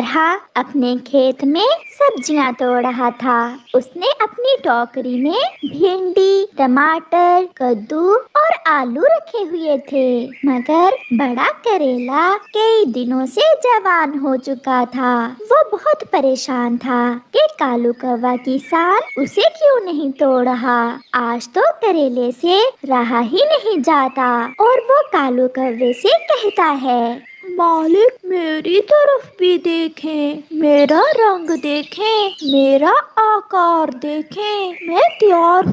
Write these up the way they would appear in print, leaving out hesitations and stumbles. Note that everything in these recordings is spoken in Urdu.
طرح اپنے کھیت میں سبزیاں توڑ رہا تھا۔ اس نے اپنی ٹوکری میں بھنڈی، ٹماٹر، کدو اور آلو رکھے ہوئے تھے، مگر بڑا کریلا کئی دنوں سے جوان ہو چکا تھا۔ وہ بہت پریشان تھا کہ کالو کوا کسان اسے کیوں نہیں توڑ رہا۔ آج تو کریلے سے رہا ہی نہیں جاتا اور وہ کالو کوے سے کہتا ہے، مالک میری طرف بھی دیکھیں، میرا رنگ دیکھیں، میرا آکار دیکھیں، میں تیار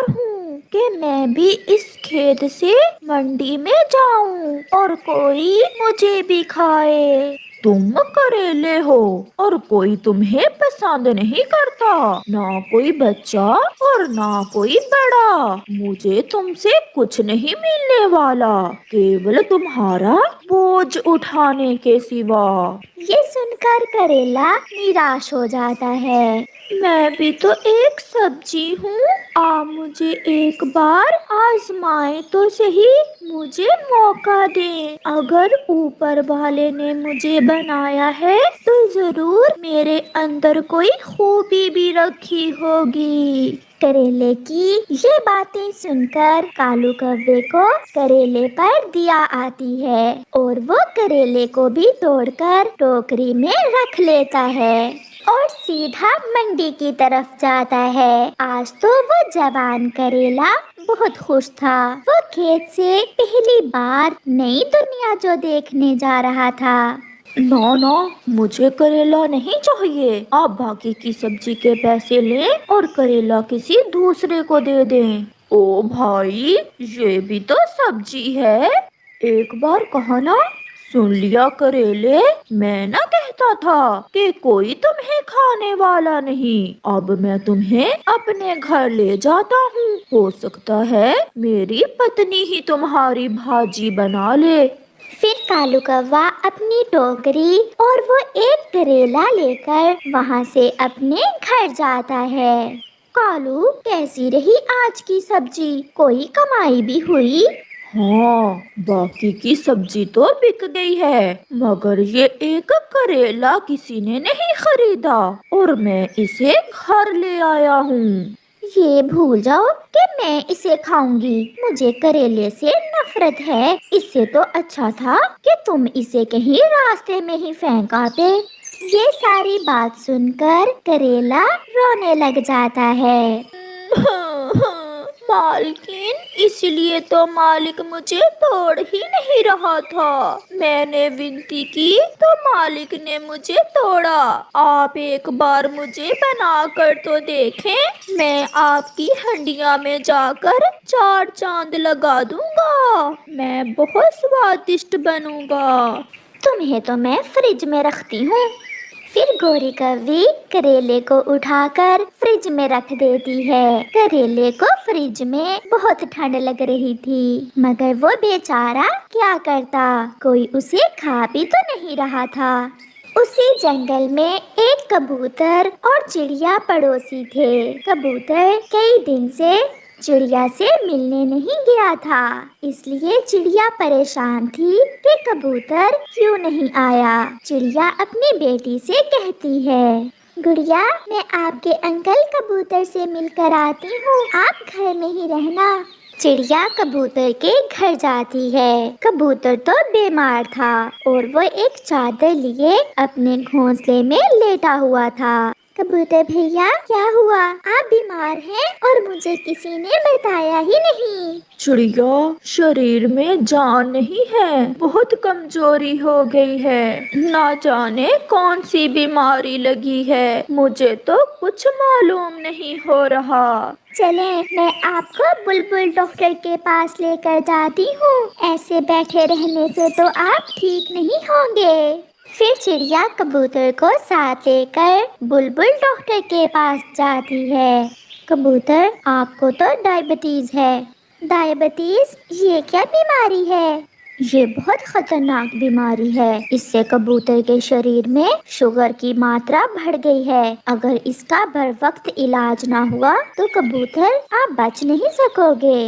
ہوں کہ میں بھی اس کھیت سے منڈی میں جاؤں اور کوئی مجھے بھی کھائے۔ تم کریلے ہو اور کوئی تمہیں پسند نہیں کرتا، نہ کوئی بچہ اور نہ کوئی بڑا۔ مجھے تم سے کچھ نہیں ملنے والا، کیول تمہارا بوجھ اٹھانے کے سوا۔ یہ سن کر کریلا نراش ہو جاتا ہے۔ میں بھی تو ایک سبزی ہوں، آپ مجھے ایک بار آزمائیں تو صحیح، مجھے موقع دیں۔ اگر اوپر والے نے مجھے بنایا ہے تو ضرور میرے اندر کوئی خوبی بھی رکھی ہوگی۔ کریلے کی یہ باتیں سن کر کالو کوے کو کریلے پر دیا آتی ہے اور وہ کریلے کو بھی توڑ کر ٹوکری میں رکھ لیتا ہے اور سیدھا منڈی کی طرف جاتا ہے۔ آج تو وہ جوان کریلا بہت خوش تھا۔ وہ کھیت سے پہلی بار نئی دنیا جو دیکھنے جا رہا تھا۔ نہ مجھے کریلا نہیں چاہیے، آپ باقی کی سبزی کے پیسے لیں اور کریلا کسی دوسرے کو دے دیں۔ او بھائی، یہ بھی تو سبزی ہے، ایک بار کہا نا، سن لیا کریلے، میں نہ کہتا تھا کہ کوئی تمہیں کھانے والا نہیں۔ اب میں تمہیں اپنے گھر لے جاتا ہوں، ہو سکتا ہے میری پتنی ہی تمہاری بھاجی بنا لے۔ پھر کالو کوا اپنی ٹوکری اور وہ ایک کریلا لے کر وہاں سے اپنے گھر جاتا ہے۔ کالو، کیسی رہی آج کی سبزی؟ کوئی کمائی بھی ہوئی؟ ہاں، باقی کی سبزی تو بک گئی ہے، مگر یہ ایک کریلا کسی نے نہیں خریدا اور میں اسے گھر لے آیا ہوں۔ یہ بھول جاؤ کہ میں اسے کھاؤں گی، مجھے کریلے سے نفرت ہے۔ اس سے تو اچھا تھا کہ تم اسے کہیں راستے میں ہی پھینک آتے۔ یہ ساری بات سن کر کریلا رونے لگ جاتا ہے۔ مالکین، اس لیے تو مالک مجھے توڑ ہی نہیں رہا تھا، میں نے ونتی کی تو مالک نے مجھے توڑا۔ آپ ایک بار مجھے بنا کر تو دیکھیں، میں آپ کی ہنڈیاں میں جا کر 4 چاند لگا دوں گا، میں بہت سوادشٹ بنوں گا۔ تمہیں تو میں فریج میں رکھتی ہوں۔ پھر گوری کوی کریلے کو اٹھا کر فریج میں رکھ دیتی ہے۔ کریلے کو فریج میں بہت ٹھنڈ لگ رہی تھی، مگر وہ بیچارہ کیا کرتا، کوئی اسے کھا بھی تو نہیں رہا تھا۔ اسی جنگل میں ایک کبوتر اور چڑیا پڑوسی تھے۔ کبوتر کئی دن سے چڑیا سے ملنے نہیں گیا تھا، اس لیے چڑیا پریشان تھی کہ کبوتر کیوں نہیں آیا۔ چڑیا اپنی بیٹی سے کہتی ہے، گڑیا، میں آپ کے انکل کبوتر سے مل کر آتی ہوں، آپ گھر میں ہی رہنا۔ چڑیا کبوتر کے گھر جاتی ہے۔ کبوتر تو بیمار تھا اور وہ ایک چادر لیے اپنے گھونسلے میں لیٹا ہوا تھا۔ کبوتر بھیا، کیا ہوا؟ آپ بیمار ہیں اور مجھے کسی نے بتایا ہی نہیں۔ چڑیا، شریر میں جان نہیں ہے، بہت کمزوری ہو گئی ہے، نہ جانے کون سی بیماری لگی ہے، مجھے تو کچھ معلوم نہیں ہو رہا۔ چلیں، میں آپ کو بلبل ڈاکٹر کے پاس لے کر جاتی ہوں، ایسے بیٹھے رہنے سے تو آپ ٹھیک نہیں ہوں گے۔ پھر چڑیا کبوتر کو ساتھ لے کر بلبل ڈاکٹر کے پاس جاتی ہے۔ کبوتر، آپ کو تو ڈائبٹیز ہے۔ ڈائبٹیز؟ یہ کیا بیماری ہے؟ یہ بہت خطرناک بیماری ہے، اس سے کبوتر کے شریر میں شوگر کی ماترا بڑھ گئی ہے، اگر اس کا بر وقت علاج نہ ہوا تو کبوتر آپ بچ نہیں سکو گے۔